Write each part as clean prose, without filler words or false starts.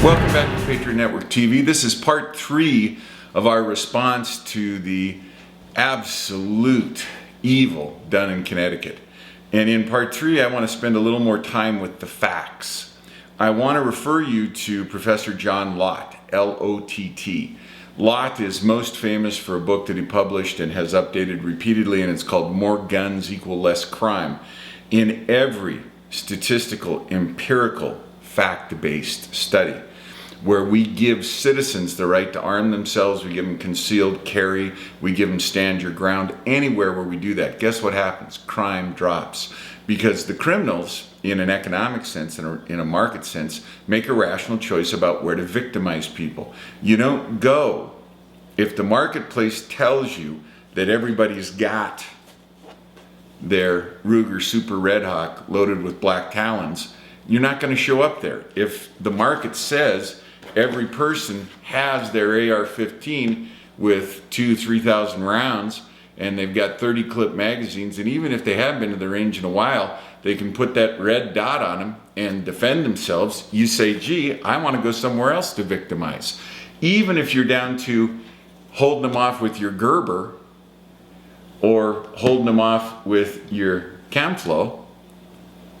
Welcome back to Patriot Network TV. This is part 3 of our response to the absolute evil done in Connecticut. And in part 3, I want to spend a little more time with the facts. I want to refer you to Professor John Lott, L-O-T-T. Lott is most famous for a book that he published and has updated repeatedly, and it's called More Guns Equal Less Crime. In every statistical, empirical, fact-based study where we give citizens the right to arm themselves, we give them concealed carry, we give them stand your ground, anywhere where we do that, guess what happens? Crime drops. Because the criminals, in an economic sense and in a market sense, make a rational choice about where to victimize people. You don't go, if the marketplace tells you that everybody's got their Ruger Super Red Hawk loaded with black talons, you're not going to show up there. If the market says every person has their AR-15 with 2,000-3,000 rounds and they've got 30 clip magazines, and even if they haven't been to the range in a while, they can put that red dot on them and defend themselves, you say, gee, I want to go somewhere else to victimize. Even if you're down to holding them off with your Gerber or holding them off with your Camflo,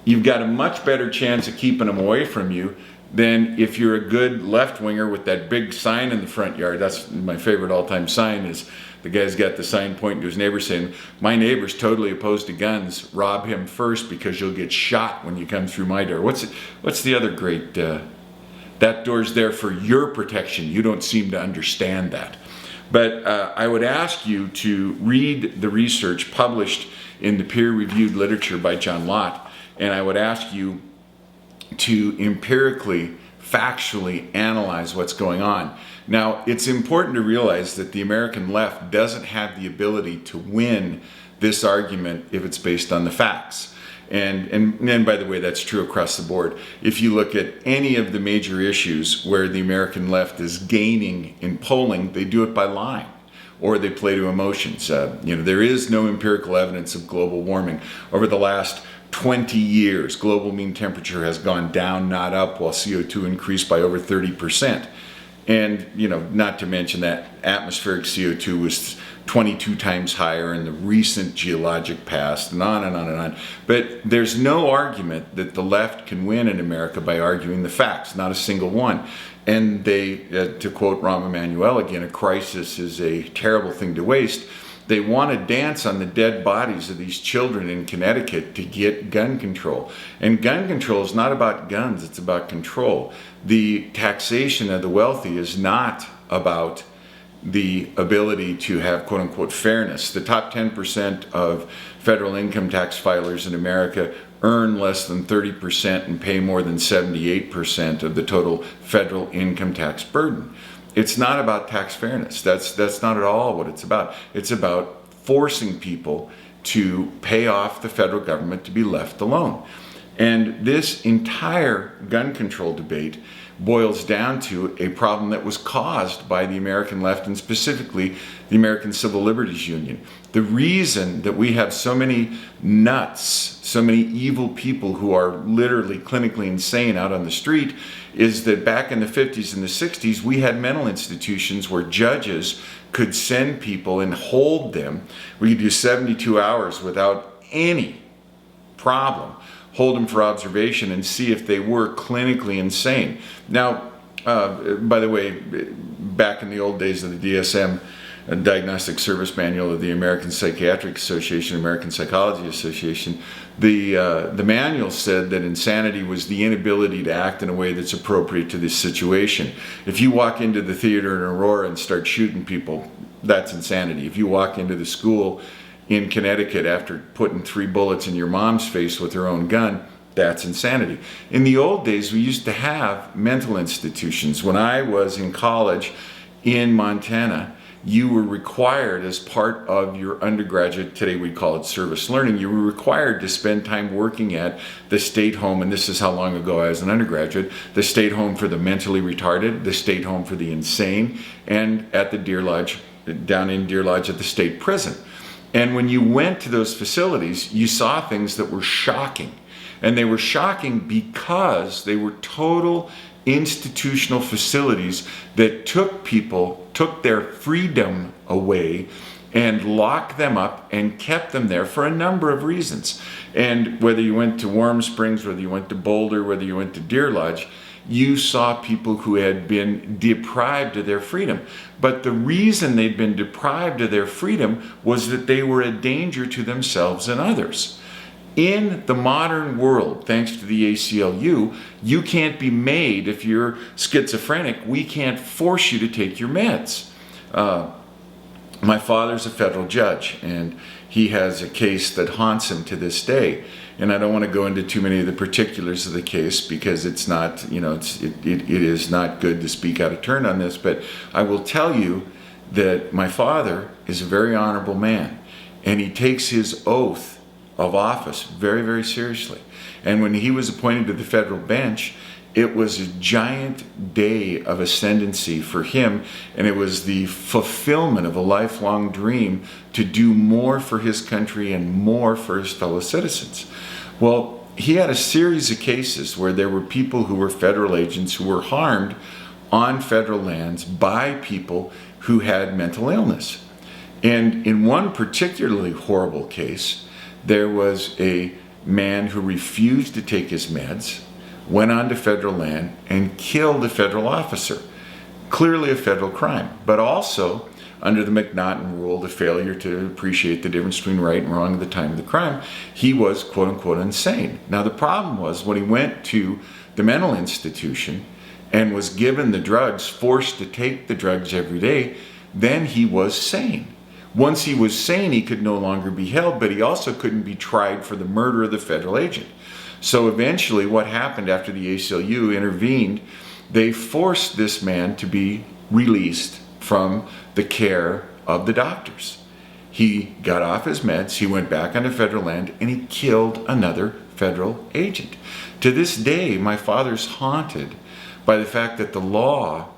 you've got a much better chance of keeping them away from you than if you're a good left-winger with that big sign in the front yard. That's my favorite all-time sign, is the guy's got the sign pointing to his neighbor saying, my neighbor's totally opposed to guns, rob him first because you'll get shot when you come through my door. What's the other great, that door's there for your protection. You don't seem to understand that. But I would ask you to read the research published in the peer-reviewed literature by John Lott, and I would ask you to empirically, factually analyze what's going on. Now, it's important to realize that the American left doesn't have the ability to win this argument if it's based on the facts. And by the way, that's true across the board. If you look at any of the major issues where the American left is gaining in polling, they do it by lying, or they play to emotions. There is no empirical evidence of global warming. Over the last 20 years, global mean temperature has gone down, not up, while CO2 increased by over 30%. And, not to mention that atmospheric CO2 was 22 times higher in the recent geologic past, and on and on and on. But there's no argument that the left can win in America by arguing the facts, not a single one. And they, to quote Rahm Emanuel again, a crisis is a terrible thing to waste. They want to dance on the dead bodies of these children in Connecticut to get gun control. And gun control is not about guns, it's about control. The taxation of the wealthy is not about the ability to have quote-unquote fairness. The top 10% of federal income tax filers in America earn less than 30% and pay more than 78% of the total federal income tax burden. It's not about tax fairness. That's not at all what it's about. It's about forcing people to pay off the federal government to be left alone. And this entire gun control debate boils down to a problem that was caused by the American left, and specifically the American Civil Liberties Union. The reason that we have so many nuts, so many evil people who are literally clinically insane out on the street is that back in the 50s and the 60s, we had mental institutions where judges could send people and hold them. We could do 72 hours without any problem, hold them for observation and see if they were clinically insane. Now, by the way, back in the old days of the DSM, a Diagnostic Service Manual of the American Psychiatric Association, American Psychology Association, the manual said that insanity was the inability to act in a way that's appropriate to this situation. If you walk into the theater in Aurora and start shooting people, that's insanity. If you walk into the school in Connecticut after putting 3 bullets in your mom's face with her own gun, that's insanity. In the old days, we used to have mental institutions. When I was in college in Montana, you were required as part of your undergraduate, today we call it service learning, you were required to spend time working at the state home, and this is how long ago I was an undergraduate, the state home for the mentally retarded, the state home for the insane, and at the Deer Lodge, down in Deer Lodge at the state prison. And when you went to those facilities, you saw things that were shocking. And they were shocking because they were total institutional facilities that took their freedom away and locked them up and kept them there for a number of reasons. And whether you went to Warm Springs, whether you went to Boulder, whether you went to Deer Lodge, you saw people who had been deprived of their freedom. But the reason they'd been deprived of their freedom was that they were a danger to themselves and others. In the modern world, thanks to the ACLU, you can't be made, if you're schizophrenic, we can't force you to take your meds. My father's a federal judge, and he has a case that haunts him to this day. And I don't want to go into too many of the particulars of the case because it's not, it is not good to speak out of turn on this. But I will tell you that my father is a very honorable man, and he takes his oath of office very, very seriously. And when he was appointed to the federal bench, it was a giant day of ascendancy for him, and it was the fulfillment of a lifelong dream to do more for his country and more for his fellow citizens. Well, he had a series of cases where there were people who were federal agents who were harmed on federal lands by people who had mental illness. And in one particularly horrible case, there was a man who refused to take his meds, went onto federal land and killed a federal officer. Clearly a federal crime, but also under the McNaughton rule, the failure to appreciate the difference between right and wrong at the time of the crime, he was quote unquote insane. Now the problem was when he went to the mental institution and was given the drugs, forced to take the drugs every day, then he was sane. Once he was sane, he could no longer be held, but he also couldn't be tried for the murder of the federal agent. So eventually what happened after the ACLU intervened, they forced this man to be released from the care of the doctors. He got off his meds, he went back onto federal land, and he killed another federal agent. To this day, my father's haunted by the fact that the law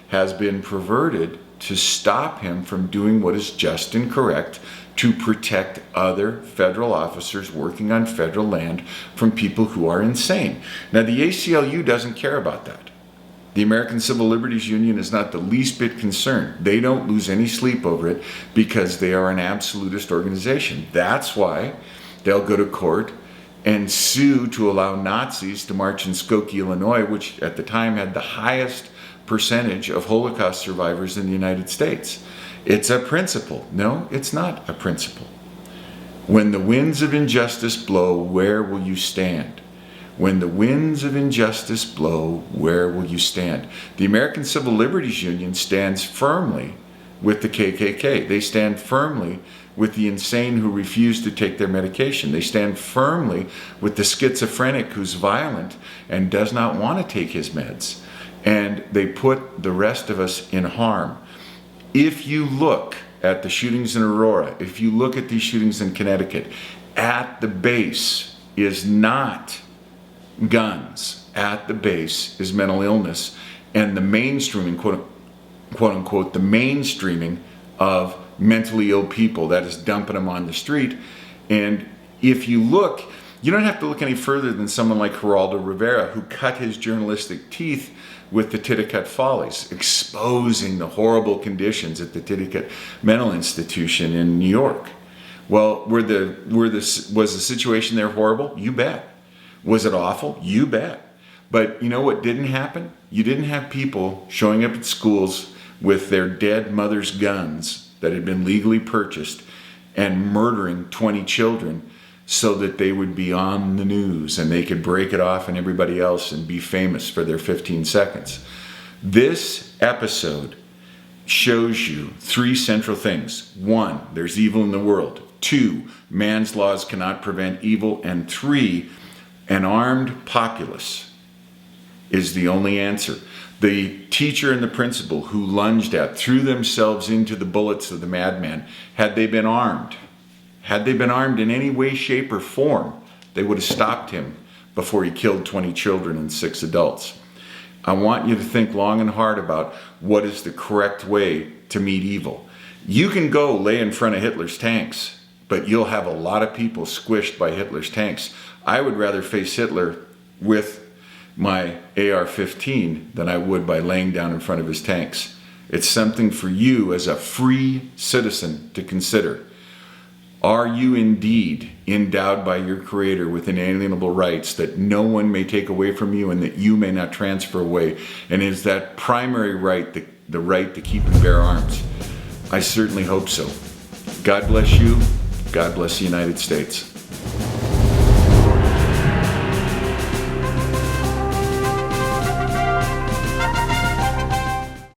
has been perverted to stop him from doing what is just and correct to protect other federal officers working on federal land from people who are insane. Now, the ACLU doesn't care about that. The American Civil Liberties Union is not the least bit concerned. They don't lose any sleep over it because they are an absolutist organization. That's why they'll go to court and sue to allow Nazis to march in Skokie, Illinois, which at the time had the highest percentage of Holocaust survivors in the United States. It's a principle. No, it's not a principle. When the winds of injustice blow, where will you stand? When the winds of injustice blow, where will you stand? The American Civil Liberties Union stands firmly with the KKK. They stand firmly with the insane who refuse to take their medication. They stand firmly with the schizophrenic who's violent and does not want to take his meds. And they put the rest of us in harm. If you look at the shootings in Aurora, if you look at these shootings in Connecticut, at the base is not guns. At the base is mental illness and the mainstreaming, quote unquote, the mainstreaming of mentally ill people, that is dumping them on the street. And if you look, you don't have to look any further than someone like Geraldo Rivera, who cut his journalistic teeth with the Titicut Follies, exposing the horrible conditions at the Titicut Mental Institution in New York. Well, was the situation there horrible? You bet. Was it awful? You bet. But you know what didn't happen? You didn't have people showing up at schools with their dead mother's guns that had been legally purchased and murdering 20 children so that they would be on the news and they could break it off on everybody else and be famous for their 15 seconds. This episode shows you three central things. 1, there's evil in the world. 2, man's laws cannot prevent evil. And 3, an armed populace is the only answer. The teacher and the principal who lunged at, threw themselves into the bullets of the madman, had they been armed in any way, shape, or form, they would have stopped him before he killed 20 children and 6 adults. I want you to think long and hard about what is the correct way to meet evil. You can go lay in front of Hitler's tanks, but you'll have a lot of people squished by Hitler's tanks. I would rather face Hitler with my AR-15 than I would by laying down in front of his tanks. It's something for you as a free citizen to consider. Are you indeed endowed by your Creator with inalienable rights that no one may take away from you and that you may not transfer away? And is that primary right the right to keep and bear arms? I certainly hope so. God bless you. God bless the United States.